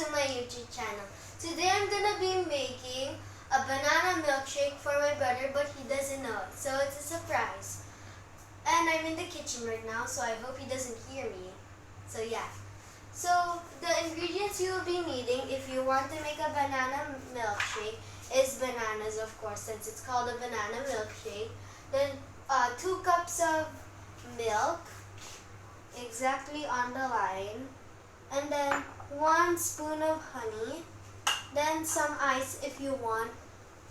to my YouTube channel. Today I'm gonna be making a banana milkshake for my brother, but he doesn't know it, so it's a surprise. And I'm in the kitchen right now, so I hope he doesn't hear me. So yeah. So the ingredients you will be needing if you want to make a banana milkshake is bananas, of course, since it's called a banana milkshake. Then 2 cups of milk, exactly on the line. And then 1 spoon of honey. Then some ice if you want.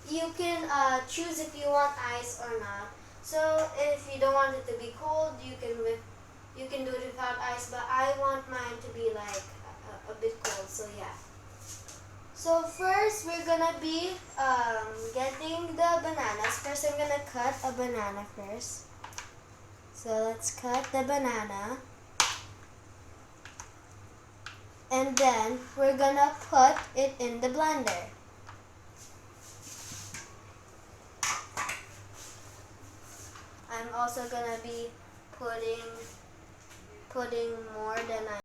You can choose if you want ice or not. So if you don't want it to be cold, you can do it without ice. But I want mine to be like a bit cold. So yeah. So first we're gonna be getting the bananas. First I'm gonna cut a banana first. So let's cut the banana. And then we're gonna put it in the blender. I'm also gonna be putting more than I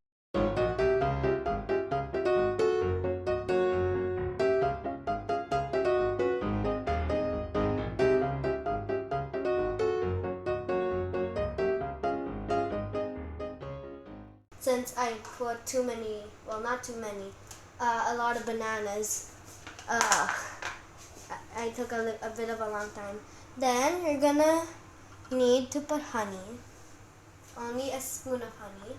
since I put too many, well, not too many, a lot of bananas, I took a bit of a long time. Then you're gonna need to put honey, only a spoon of honey.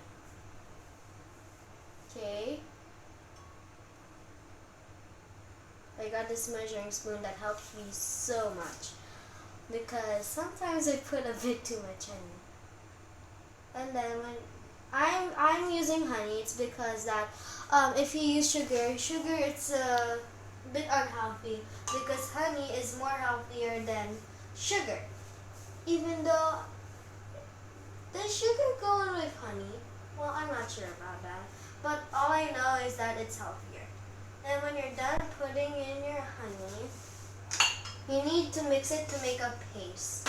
Okay. I got this measuring spoon that helps me so much because sometimes I put a bit too much honey. And then when I'm using honey, it's because that if you use sugar it's a bit unhealthy because honey is more healthier than sugar. Even though, does sugar go in with honey? Well, I'm not sure about that. But all I know is that it's healthier. And when you're done putting in your honey, you need to mix it to make a paste.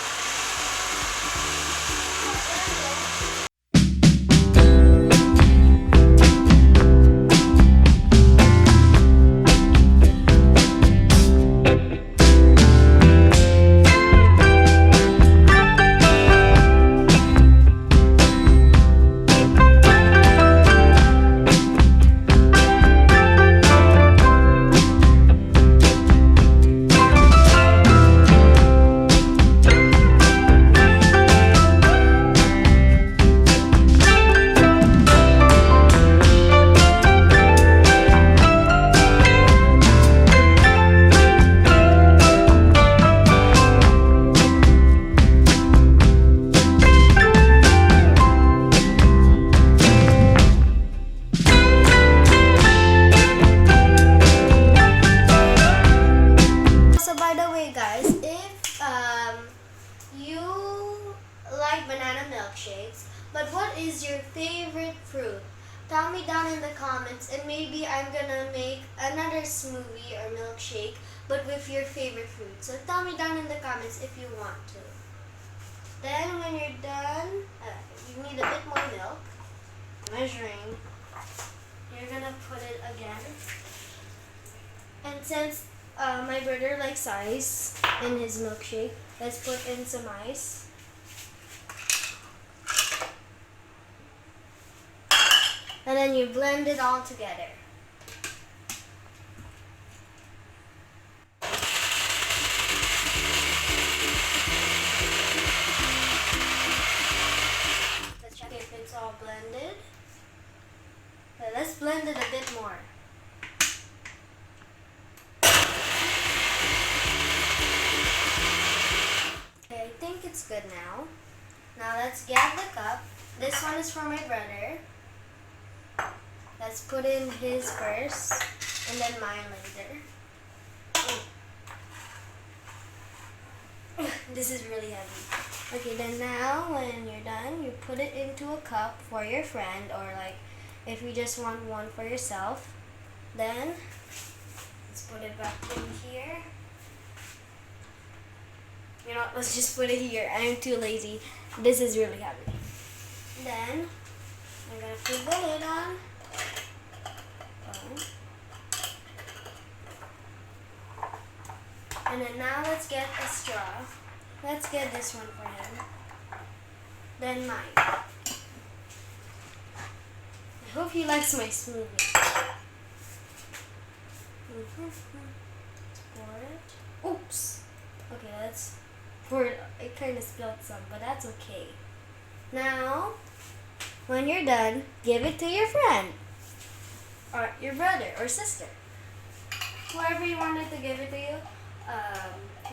Guys, if you like banana milkshakes, but what is your favorite fruit? Tell me down in the comments, and maybe I'm gonna make another smoothie or milkshake, but with your favorite fruit. So tell me down in the comments if you want to. Then when you're done, you need a bit more milk. Measuring, you're gonna put it again. And since my brother likes ice in his milkshake, let's put in some ice. And then you blend it all together. Let's check if it's all blended. Okay, let's blend it a bit more. It's good now. Now let's get the cup. This one is for my brother. Let's put in his first and then mine later. This is really heavy. Okay, then now when you're done, you put it into a cup for your friend, or like if you just want one for yourself. Then let's put it back in here. You know what, let's just put it here. I'm too lazy. This is really heavy. Then I'm gonna put the lid on. And then now let's get a straw. Let's get this one for him. Then mine. I hope he likes my smoothie. Let's pour it. Oops. Okay, let's pour it. I kind of spilled some, but that's okay. Now, when you're done, give it to your friend. Or your brother or sister. Whoever you wanted to give it to you.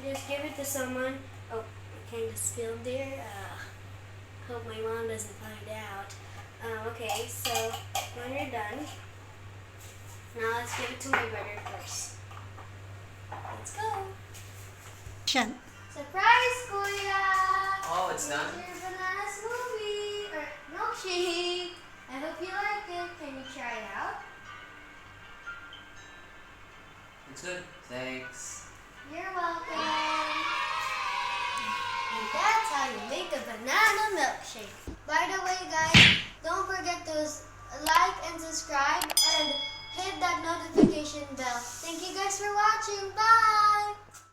Just give it to someone. Oh, I kind of spilled there. Hope my mom doesn't find out. Okay, so when you're done, now let's give it to my brother first. Let's go. Surprise, Kuya! Oh, it's done? Here's your banana smoothie or milkshake. I hope you like it. Can you try it out? It's good. Thanks. You're welcome. And that's how you make a banana milkshake. By the way, guys, don't forget to like and subscribe and hit that notification bell. Thank you guys for watching. Bye!